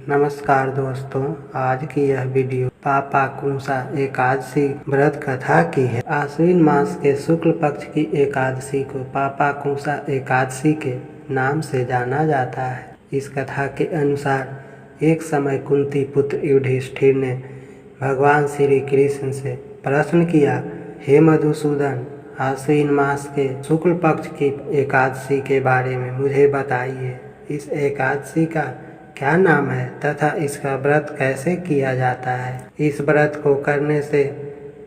नमस्कार दोस्तों, आज की यह वीडियो पापाकुंसा एकादशी व्रत कथा की है। आश्विन मास के शुक्ल पक्ष की एकादशी को पापाकुंसा एकादशी के नाम से जाना जाता है। इस कथा के अनुसार एक समय कुंती पुत्र युधिष्ठिर ने भगवान श्री कृष्ण से प्रश्न किया, हे मधुसूदन, आश्विन मास के शुक्ल पक्ष की एकादशी के बारे में मुझे बताइए। इस एकादशी का क्या नाम है तथा इसका व्रत कैसे किया जाता है? इस व्रत को करने से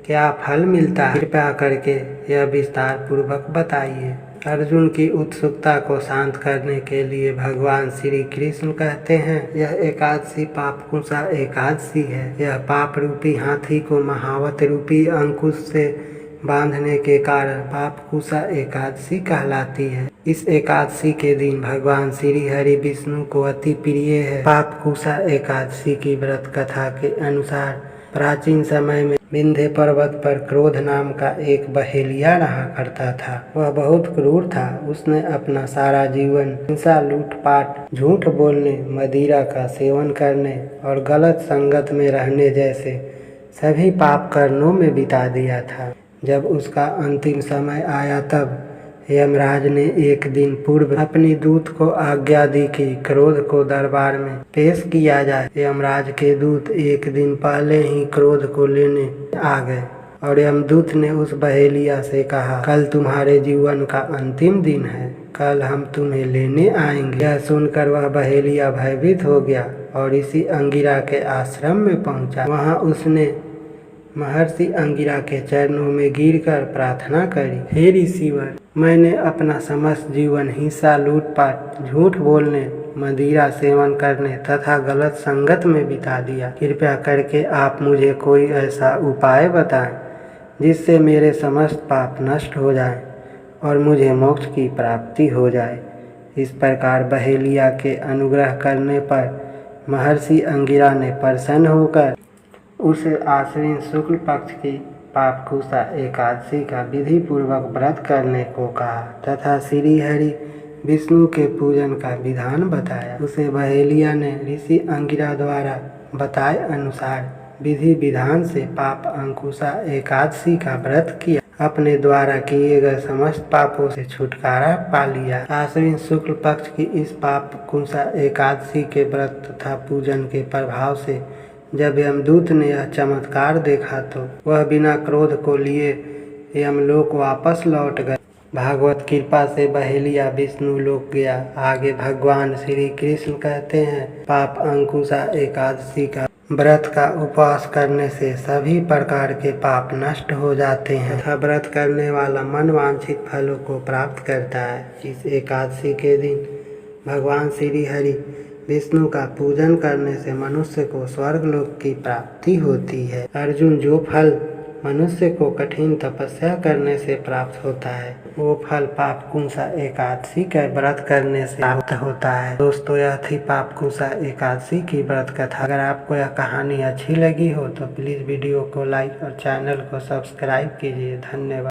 क्या फल मिलता है? कृपया करके यह विस्तार पूर्वक बताइए। अर्जुन की उत्सुकता को शांत करने के लिए भगवान श्री कृष्ण कहते हैं, यह एकादशी पापकुंसा एकादशी है। यह पाप रूपी हाथी को महावत रूपी अंकुश से बांधने के कारण पापकुंसा एकादशी कहलाती है। इस एकादशी के दिन भगवान श्री हरि विष्णु को अति प्रिय है। पापकुंसा एकादशी की व्रत कथा के अनुसार प्राचीन समय में विंध्य पर्वत पर क्रोध नाम का एक बहेलिया रहा करता था। वह बहुत क्रूर था। उसने अपना सारा जीवन हिंसा, लूटपाट, झूठ बोलने, मदिरा का सेवन करने और गलत संगत में रहने जैसे सभी पाप कर्मों में बिता दिया था। जब उसका अंतिम समय आया तब यमराज ने एक दिन पूर्व अपनी दूत को आज्ञा दी कि क्रोध को दरबार में पेश किया जाए। यमराज के दूत एक दिन पहले ही क्रोध को लेने आ गए और यमदूत ने उस बहेलिया से कहा, कल तुम्हारे जीवन का अंतिम दिन है, कल हम तुम्हें लेने आएंगे। यह सुनकर वह बहेलिया भयभीत हो गया और इसी अंगिरा के आश्रम में पहुंचा। वहां उसने महर्षि अंगिरा के चरणों में गिरकर प्रार्थना करी, हे ऋषिवर, मैंने अपना समस्त जीवन हिंसा, लूटपाट, झूठ बोलने, मदिरा सेवन करने तथा गलत संगत में बिता दिया। कृपया करके आप मुझे कोई ऐसा उपाय बताएं जिससे मेरे समस्त पाप नष्ट हो जाएं और मुझे मोक्ष की प्राप्ति हो जाए। इस प्रकार बहेलिया के अनुग्रह करने पर महर्षि अंगिरा ने प्रसन्न होकर उसे आश्विन शुक्ल पक्ष की पापकुंसा एकादशी का विधि पूर्वक व्रत करने को कहा तथा श्री हरि विष्णु के पूजन का विधान बताया। उसे बहेलिया ने ऋषि अंगिरा द्वारा बताए अनुसार विधि विधान से पाप अंकुशा एकादशी का व्रत किया। अपने द्वारा किए गए समस्त पापों से छुटकारा पा लिया। आश्विन शुक्ल पक्ष की इस पापकुंसा एकादशी के व्रत तथा पूजन के प्रभाव से जब यमदूत ने यह चमत्कार देखा तो वह बिना क्रोध को लिए यमलोक वापस लौट गए। भागवत कृपा से बहेलिया विष्णु लोक गया। आगे भगवान श्री कृष्ण कहते हैं, पाप अंकुशा एकादशी का व्रत का उपवास करने से सभी प्रकार के पाप नष्ट हो जाते हैं तथा व्रत करने वाला मन वांछित फलों को प्राप्त करता है। इस एकादशी के दिन भगवान श्री हरि विष्णु का पूजन करने से मनुष्य को स्वर्गलोक की प्राप्ति होती है। अर्जुन, जो फल मनुष्य को कठिन तपस्या करने से प्राप्त होता है वो फल पापकुंसा एकादशी का व्रत करने से प्राप्त होता है। दोस्तों, यह थी पापकुंसा एकादशी की व्रत कथा। अगर आपको यह कहानी अच्छी लगी हो तो प्लीज़ वीडियो को लाइक और चैनल को सब्सक्राइब कीजिए। धन्यवाद।